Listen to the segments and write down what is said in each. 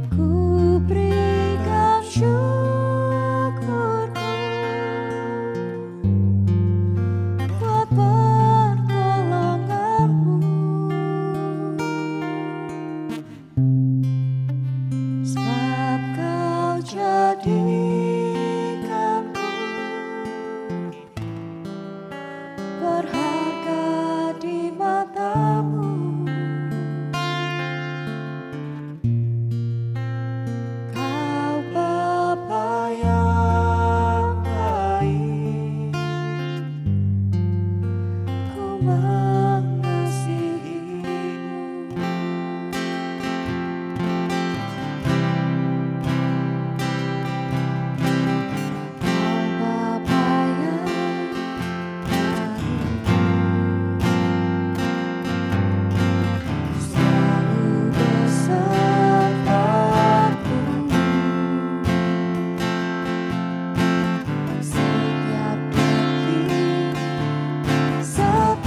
Ku berikan syukurku buat pertolonganmu, sebab kau jadikanku berharga di matamu. Kau Bapa yang baik, ku mengasihimu. Kau Bapa yang baik, selalu besertaku setiap detik, setiap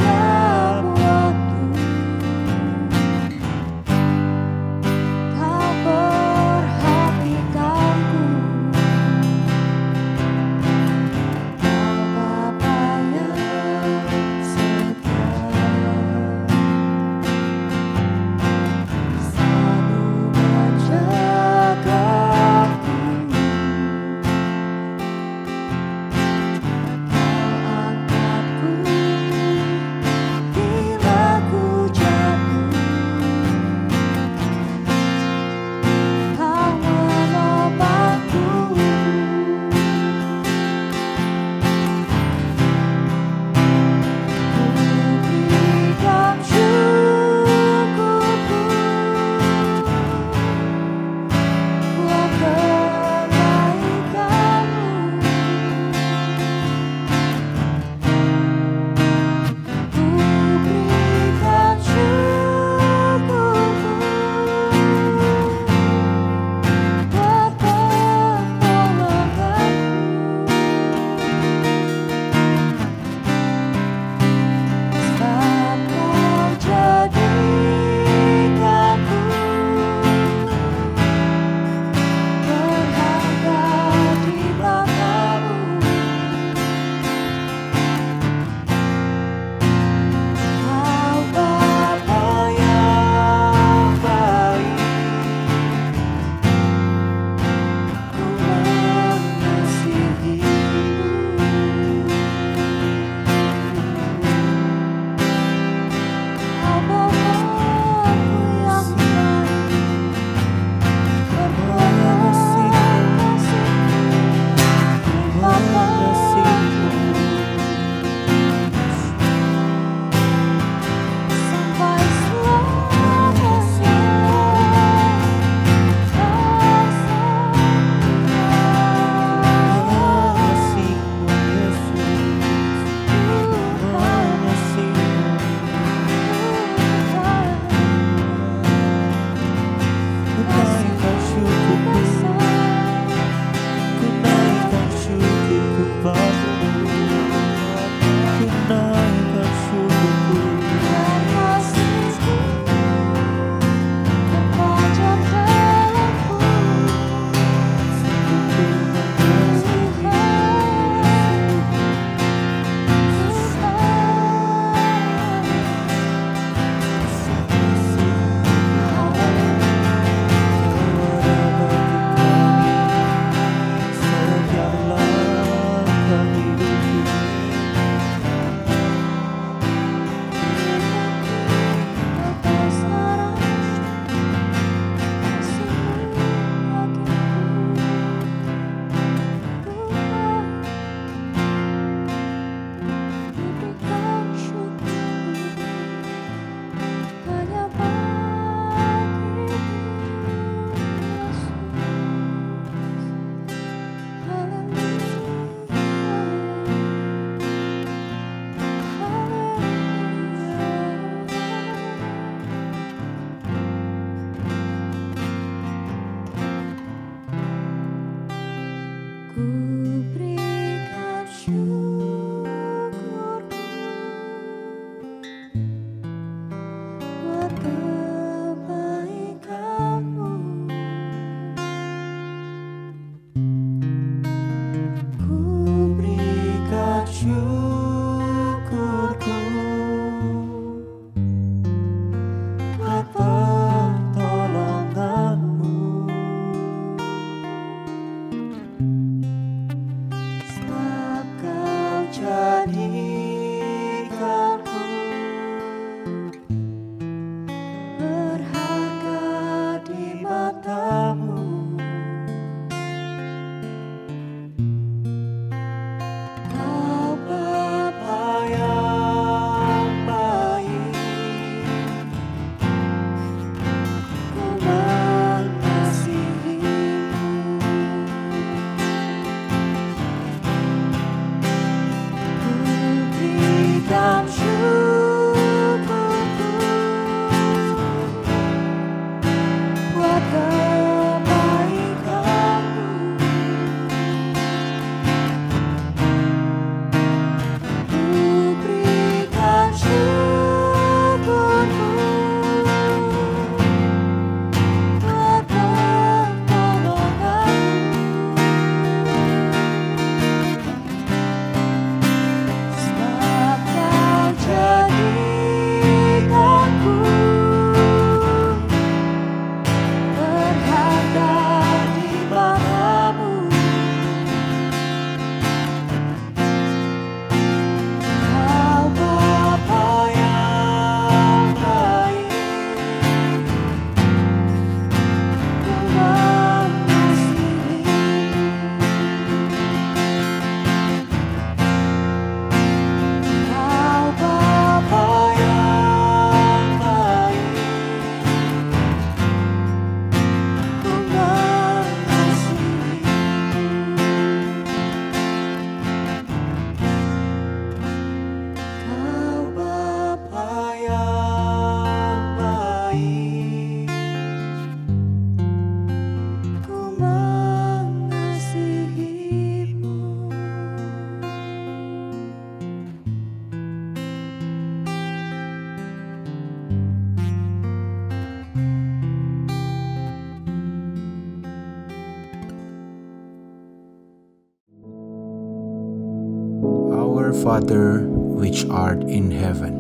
Father which art in heaven,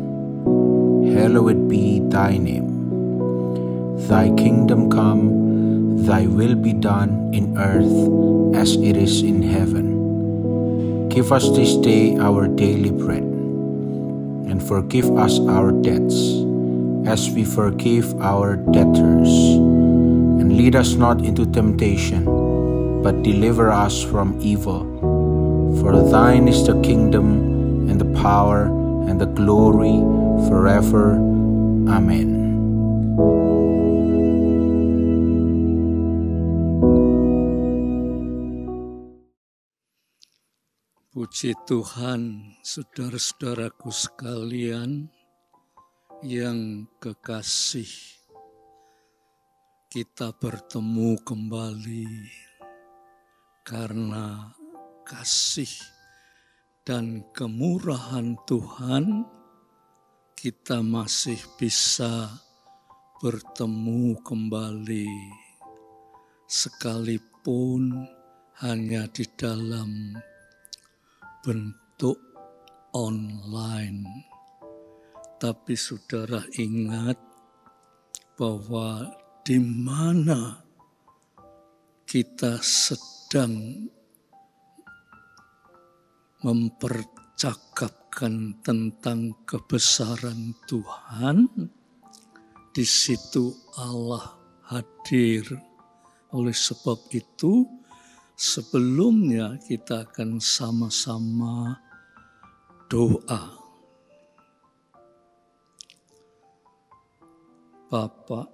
hallowed be thy name. Thy kingdom come, thy will be done in earth as it is in heaven. Give us this day our daily bread, and forgive us our debts, as we forgive our debtors. And lead us not into temptation, but deliver us from evil. For thine is the kingdom, and the power, and the glory, forever. Amen. Puji Tuhan, saudara-saudaraku sekalian yang kekasih, kita bertemu kembali karena kasih dan kemurahan Tuhan. Kita masih bisa bertemu kembali, sekalipun hanya di dalam bentuk online. Tapi saudara ingat bahwa di mana kita sedang mempercakapkan tentang kebesaran Tuhan, di situ Allah hadir. Oleh sebab itu, sebelumnya kita akan sama-sama doa. Bapa,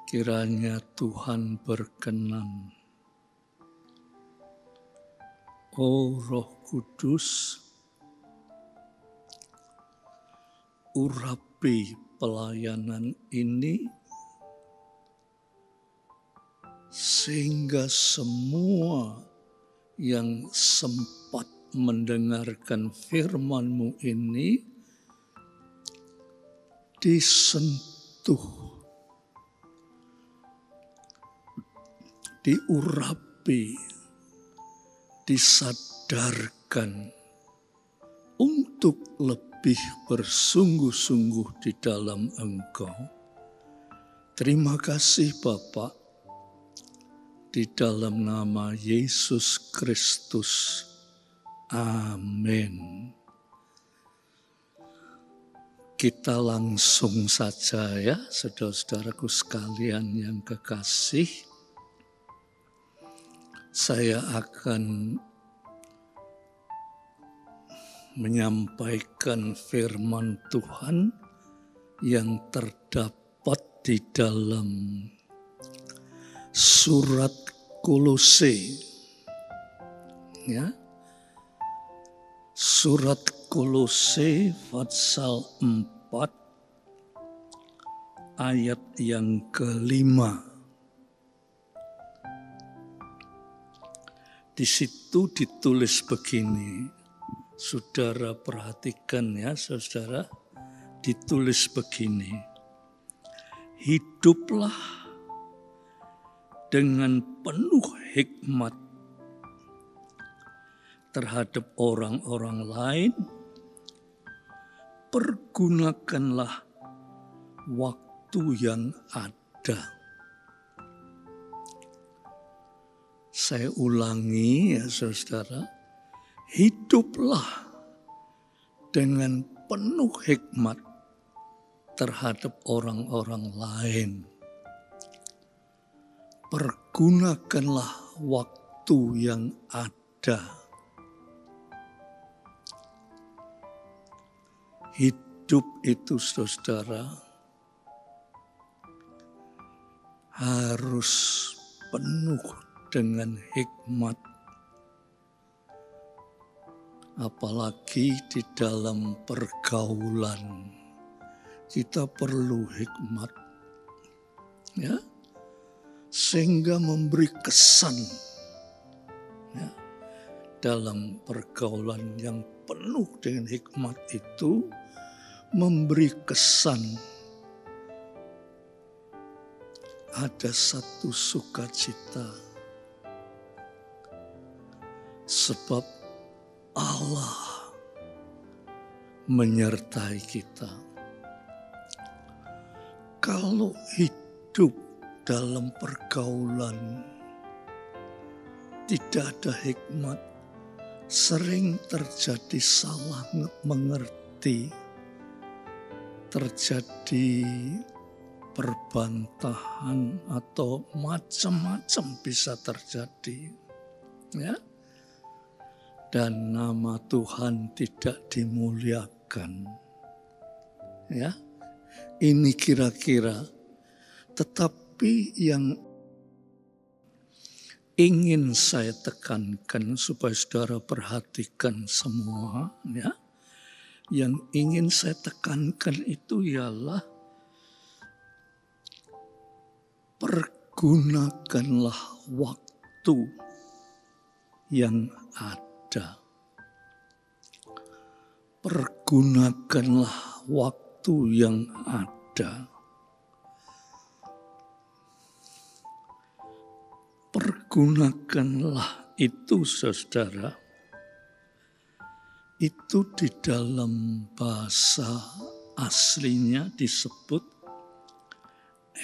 kiranya Tuhan berkenan, Oh Roh Kudus, urapi pelayanan ini, sehingga semua yang sempat mendengarkan firman-Mu ini disentuh, diurapi, disadarkan untuk lebih bersungguh-sungguh di dalam Engkau. Terima kasih Bapa, di dalam nama Yesus Kristus. Amin. Kita langsung saja ya, saudara-saudaraku sekalian yang kekasih. Saya akan menyampaikan firman Tuhan yang terdapat di dalam surat Kolose. Ya. Surat Kolose pasal 4 ayat yang ke-5. Di situ ditulis begini, saudara perhatikan ya saudara, ditulis begini, hiduplah dengan penuh hikmat terhadap orang-orang lain, pergunakanlah waktu yang ada. Saya ulangi ya saudara, hiduplah dengan penuh hikmat terhadap orang-orang lain. Pergunakanlah waktu yang ada. Hidup itu saudara harus penuh dengan hikmat, apalagi di dalam pergaulan kita perlu hikmat, ya, sehingga memberi kesan, ya, dalam pergaulan yang penuh dengan hikmat itu memberi kesan ada satu sukacita, Sebab Allah menyertai kita. Kalau hidup dalam pergaulan tidak ada hikmat, sering terjadi salah mengerti, terjadi perbantahan atau macam-macam bisa terjadi, ya. Dan nama Tuhan tidak dimuliakan, ya. Ini kira-kira, tetapi yang ingin saya tekankan supaya saudara perhatikan semua, ya. Yang ingin saya tekankan itu ialah pergunakanlah waktu yang ada. Pergunakanlah waktu yang ada. Pergunakanlah itu, saudara. Itu di dalam bahasa aslinya disebut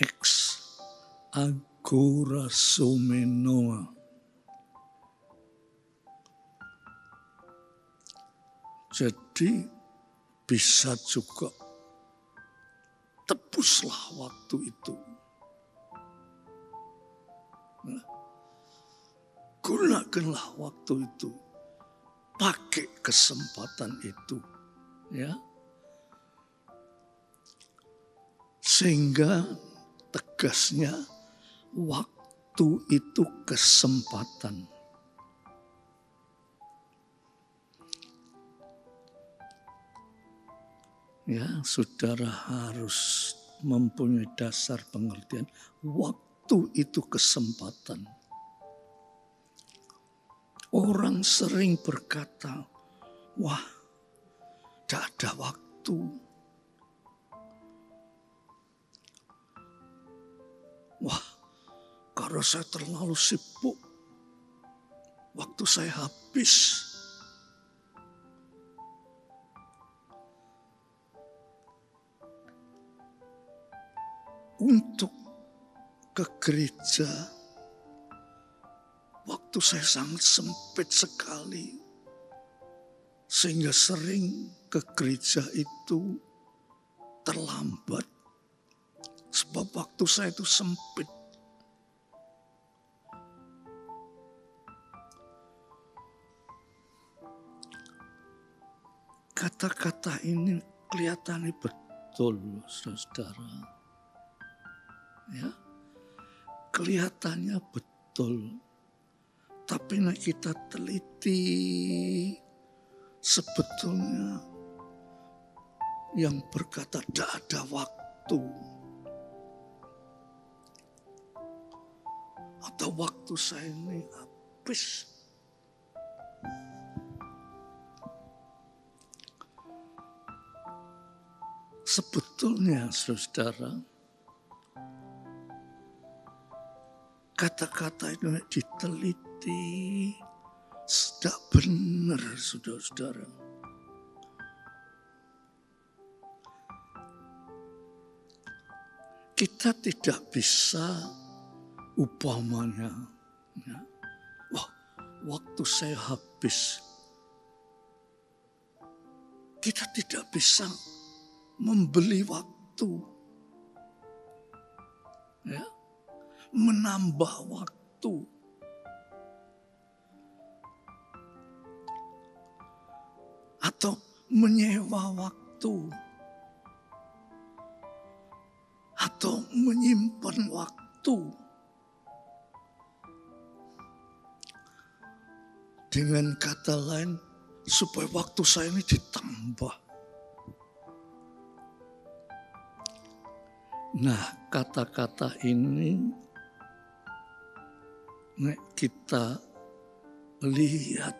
ex agorasomenoa. Jadi bisa juga tebuslah waktu itu. Nah, gunakanlah waktu itu. Pakai kesempatan itu. Ya. Sehingga tegasnya waktu itu kesempatan. Ya, saudara harus mempunyai dasar pengertian. Waktu itu kesempatan. Orang sering berkata, wah, tidak ada waktu. Wah, karena saya terlalu sibuk, waktu saya habis. Untuk ke gereja, waktu saya sangat sempit sekali. Sehingga sering ke gereja itu terlambat. Sebab waktu saya itu sempit. Kata-kata ini kelihatannya betul, saudara. Ya, kelihatannya betul, tapi nek kita teliti, sebetulnya yang berkata tidak ada waktu atau waktu saya ini habis. Sebetulnya, saudara, kata-kata itu diteliti, tidak benar, saudara-saudara. Kita tidak bisa umpamanya, ya, wah, waktu saya habis. Kita tidak bisa membeli waktu, ya, menambah waktu. Atau menyewa waktu. Atau menyimpan waktu. Dengan kata lain, supaya waktu saya ini ditambah. Nah, kata-kata ini kita lihat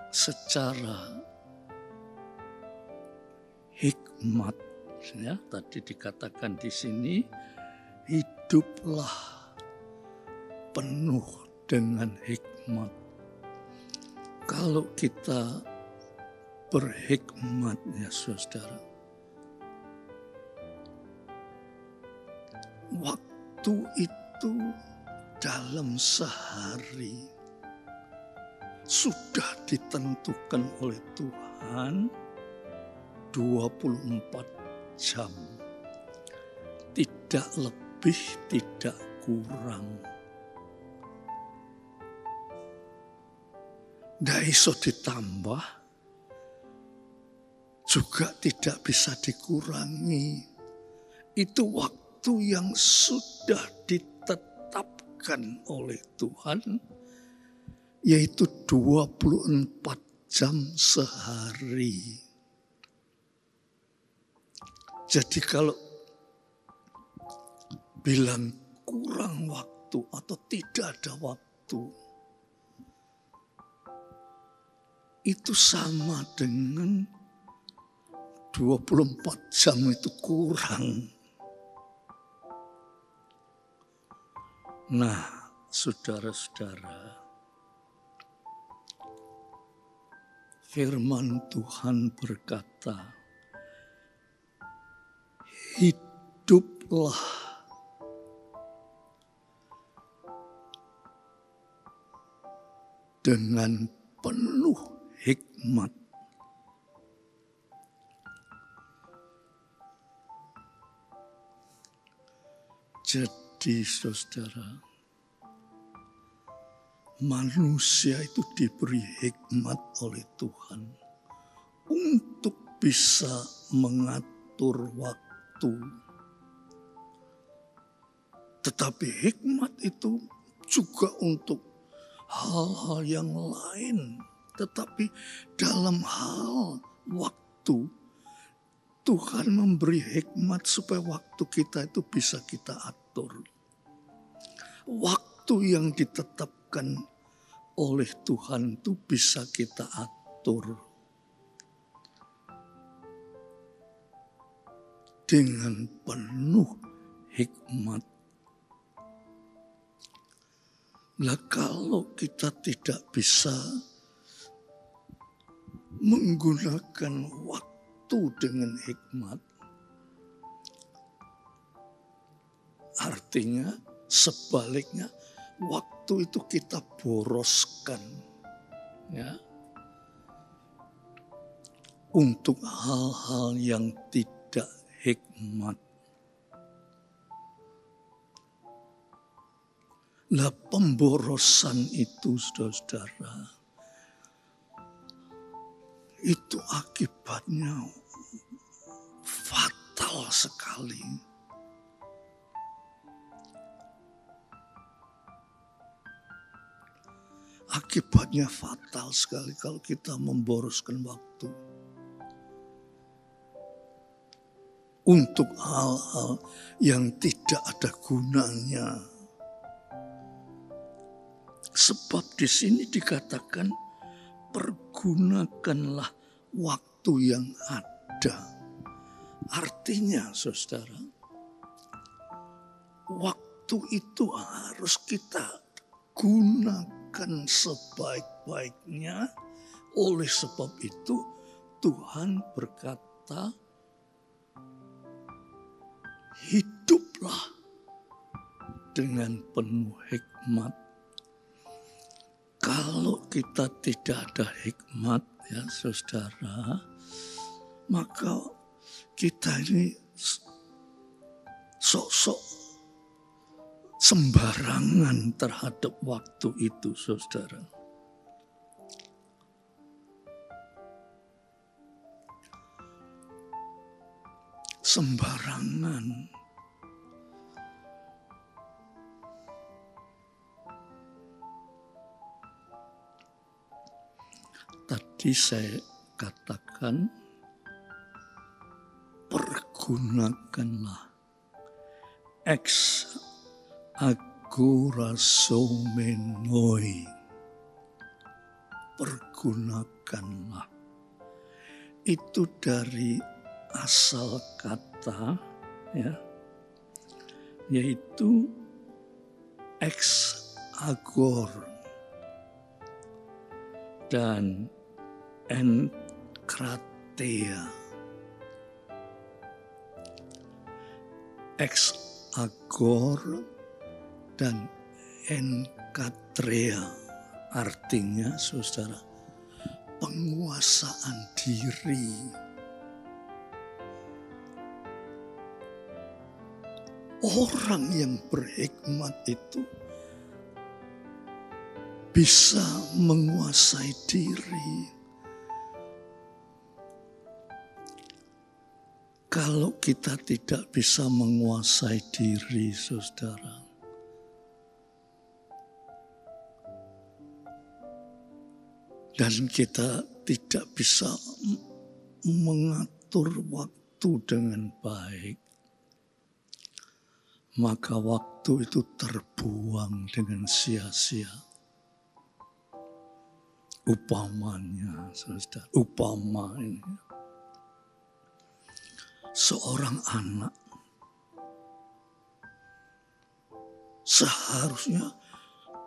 secara hikmat, ya, tadi dikatakan di sini, hiduplah penuh dengan hikmat. Kalau kita berhikmat ya saudara, waktu itu dalam sehari sudah ditentukan oleh Tuhan 24 jam. Tidak lebih, tidak kurang. Nggak iso ditambah, juga tidak bisa dikurangi. Itu waktu yang sudah ditetapkan oleh Tuhan, yaitu 24 jam sehari. Jadi kalau bilang kurang waktu atau tidak ada waktu, itu sama dengan 24 jam itu kurang. Nah, saudara-saudara, firman Tuhan berkata, hiduplah dengan penuh hikmat. Jadi saudara, manusia itu diberi hikmat oleh Tuhan untuk bisa mengatur waktu. Tetapi hikmat itu juga untuk hal-hal yang lain. Tetapi dalam hal waktu, Tuhan memberi hikmat supaya waktu kita itu bisa kita atur. Waktu yang ditetapkan oleh Tuhan itu bisa kita atur dengan penuh hikmat. Nah, kalau kita tidak bisa menggunakan waktu dengan hikmat, artinya sebaliknya waktu itu kita boroskan ya untuk hal-hal yang tidak hikmat. Nah, pemborosan itu saudara-saudara, itu akibatnya fatal sekali. Akibatnya fatal sekali kalau kita memboroskan waktu untuk hal-hal yang tidak ada gunanya. Sebab di sini dikatakan pergunakanlah waktu yang ada. Artinya saudara, waktu itu harus kita gunakan sebaik-baiknya. Oleh sebab itu Tuhan berkata, hiduplah dengan penuh hikmat. Kalau kita tidak ada hikmat ya saudara, maka kita ini sok-sok sembarangan terhadap waktu itu saudara. Sembarangan. Tadi saya katakan, pergunakanlah ex agorasomenoi. Pergunakanlah. Itu dari asal kata ya, yaitu ex agor. dan enkratea. Ex agor dan enkatrea artinya, saudara, penguasaan diri. Orang yang berhikmat itu bisa menguasai diri. Kalau kita tidak bisa menguasai diri, saudara, dan kita tidak bisa mengatur waktu dengan baik, maka waktu itu terbuang dengan sia-sia. Upamanya, saudara, ini. Seorang anak seharusnya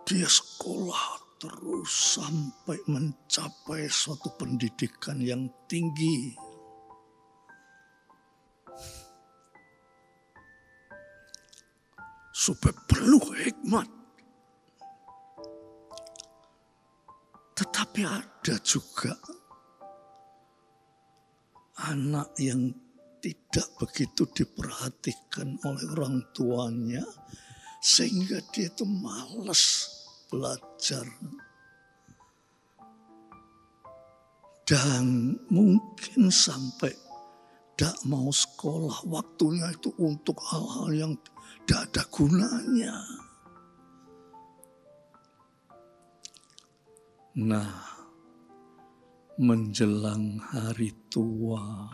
dia sekolah terus sampai mencapai suatu pendidikan yang tinggi. Supaya penuh hikmat. Tetapi ada juga anak yang tidak begitu diperhatikan oleh orang tuanya, sehingga dia itu malas belajar. Dan mungkin sampai tidak mau sekolah, waktunya itu untuk hal-hal yang tidak ada gunanya. Nah, menjelang hari tua,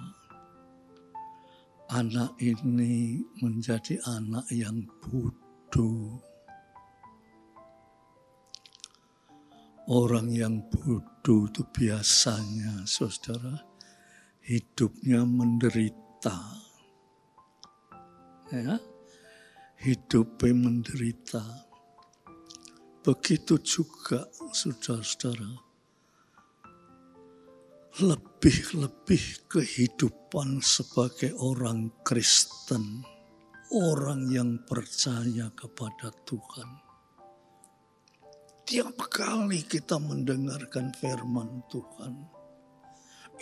anak ini menjadi anak yang bodoh. Orang yang bodoh itu biasanya, saudara, hidupnya menderita. Ya, hidupnya menderita. Begitu juga, saudara-saudara, lebih-lebih kehidupan sebagai orang Kristen, orang yang percaya kepada Tuhan. Tiap kali kita mendengarkan firman Tuhan,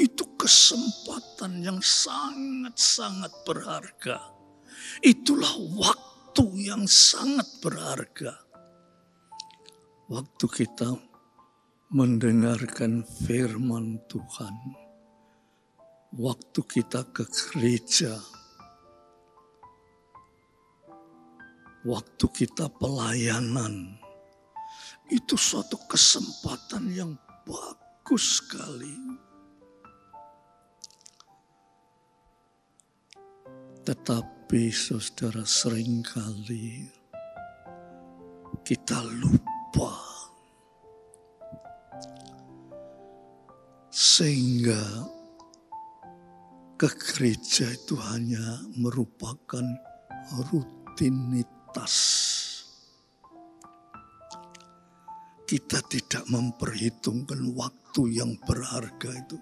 itu kesempatan yang sangat-sangat berharga. Itulah waktu yang sangat berharga. Waktu kita mendengarkan firman Tuhan, waktu kita ke gereja, waktu kita pelayanan, itu suatu kesempatan yang bagus sekali. Tetapi saudara, seringkali kita lupa, sehingga ke gereja itu hanya merupakan rutinitas. Kita tidak memperhitungkan waktu yang berharga itu.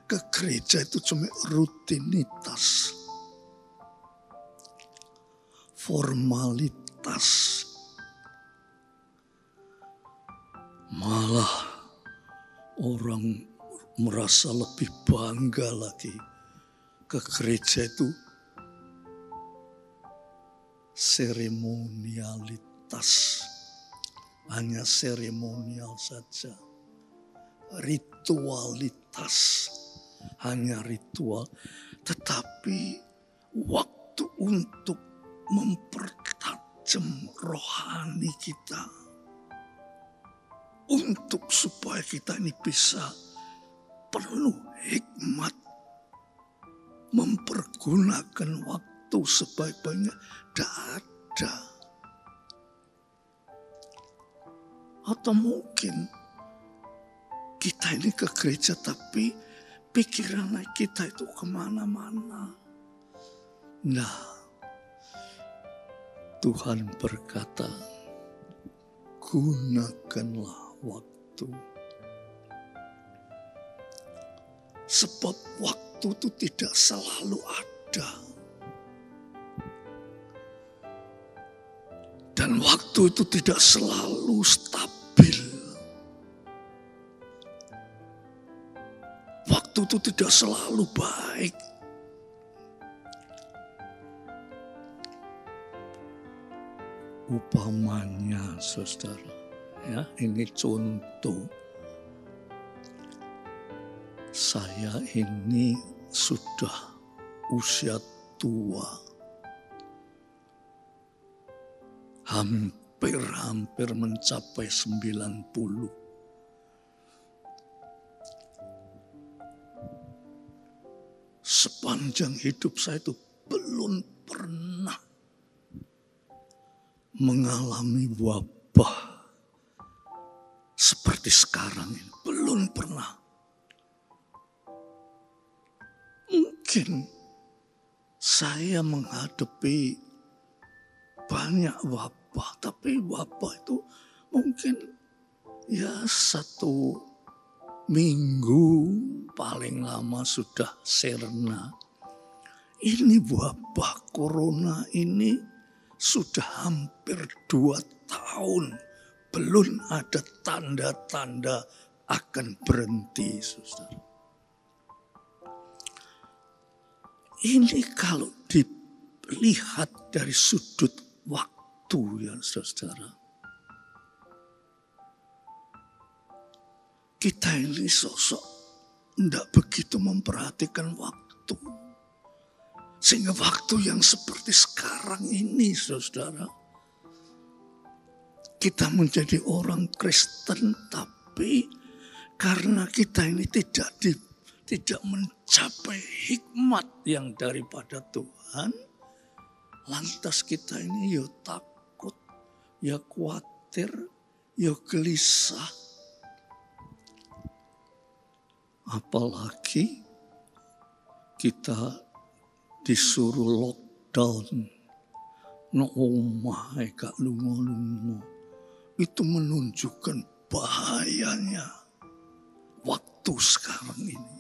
Ke gereja itu cuma rutinitas, formalitas. Malah orang merasa lebih bangga lagi ke gereja itu seremonialitas, hanya seremonial saja, ritualitas, hanya ritual. Tetapi waktu untuk mempertajam rohani kita, untuk supaya kita ini bisa penuh hikmat, mempergunakan waktu sebaik-baiknya, tidak ada. Atau mungkin kita ini ke gereja tapi pikiran kita itu kemana-mana. Nah, Tuhan berkata, gunakanlah waktu. Sebab waktu itu tidak selalu ada. Dan waktu itu tidak selalu stabil. Waktu itu tidak selalu baik. Upamanya, saudara, ya, ini contoh. Saya ini sudah usia tua. Hampir mencapai 90. Sepanjang hidup saya itu belum pernah mengalami wabah seperti sekarang ini. Belum pernah. Mungkin saya menghadapi banyak wabah, tapi wabah itu mungkin ya 1 minggu paling lama sudah sirna. Ini wabah corona ini sudah hampir 2 tahun. Belum ada tanda-tanda akan berhenti, saudara. Ini kalau dilihat dari sudut waktu, ya saudara. Kita ini sosok tidak begitu memperhatikan waktu. Sehingga waktu yang seperti sekarang ini, saudara, kita menjadi orang Kristen, tapi karena kita ini tidak mencapai hikmat yang daripada Tuhan, lantas kita ini ya takut, ya khawatir, ya gelisah. Apalagi kita disuruh lockdown, no omah gak lunga-lunga. Itu menunjukkan bahayanya waktu sekarang ini.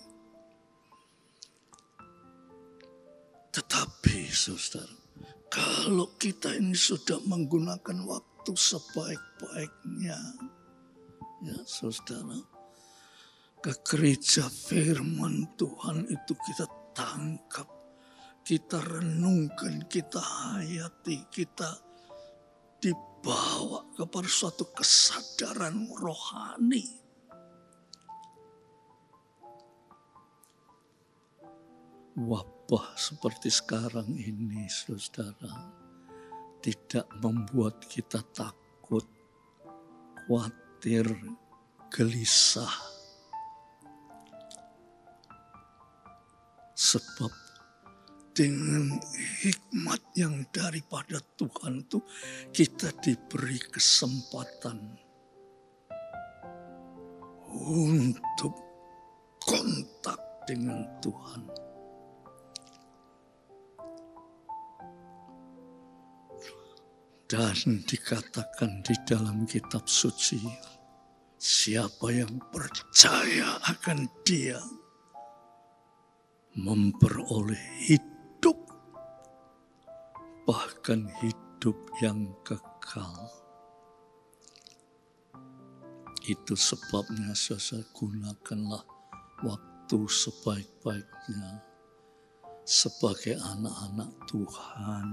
Tetapi saudara, kalau kita ini sudah menggunakan waktu sebaik-baiknya, ya saudara, ke gereja firman Tuhan itu kita tangkap, kita renungkan, kita hayati, kita dibawa kepada suatu kesadaran rohani. Wabah seperti sekarang ini, saudara, tidak membuat kita takut, khawatir, gelisah. Sebab dengan hikmat yang daripada Tuhan itu kita diberi kesempatan untuk kontak dengan Tuhan. Dan dikatakan di dalam kitab suci, siapa yang percaya akan Dia memperoleh hidup, bahkan hidup yang kekal. Itu sebabnya saya gunakanlah waktu sebaik-baiknya sebagai anak-anak Tuhan,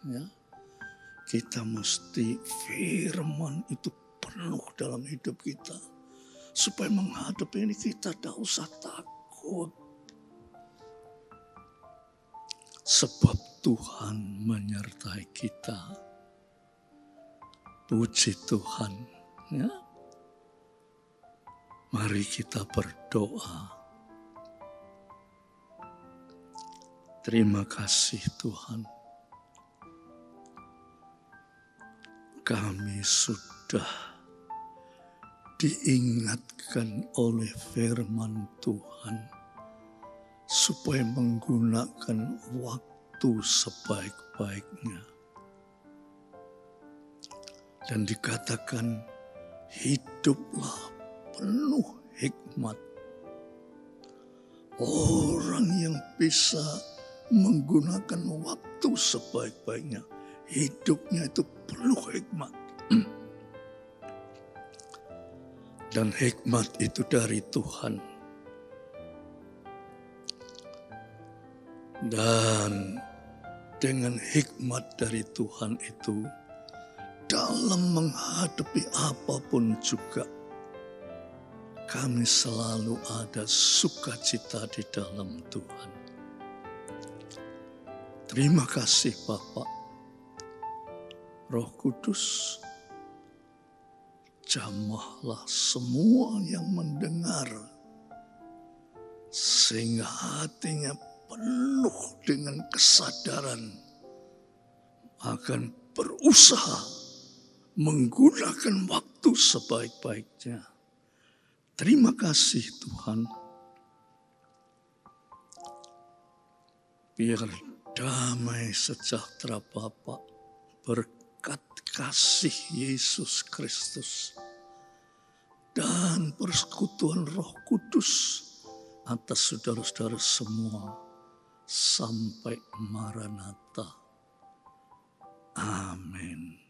ya. Kita mesti firman itu penuh dalam hidup kita. Supaya menghadapi ini kita tidak usah takut. Sebab Tuhan menyertai kita. Puji Tuhan. Ya. Mari kita berdoa. Terima kasih Tuhan. Kami sudah diingatkan oleh firman Tuhan supaya menggunakan waktu sebaik-baiknya. Dan dikatakan hiduplah penuh hikmat. orang yang bisa menggunakan waktu sebaik-baiknya. Hidupnya itu penuh hikmat. Dan hikmat itu dari Tuhan. Dan dengan hikmat dari Tuhan itu, dalam menghadapi apapun juga, kami selalu ada sukacita di dalam Tuhan. Terima kasih Bapak. Roh Kudus, jamahlah semua yang mendengar, sehingga hatinya penuh dengan kesadaran akan berusaha menggunakan waktu sebaik-baiknya. Terima kasih Tuhan. Biar damai sejahtera Bapa, berkat kasih Yesus Kristus, dan persekutuan Roh Kudus atas saudara-saudara semua sampai Maranatha. Amin.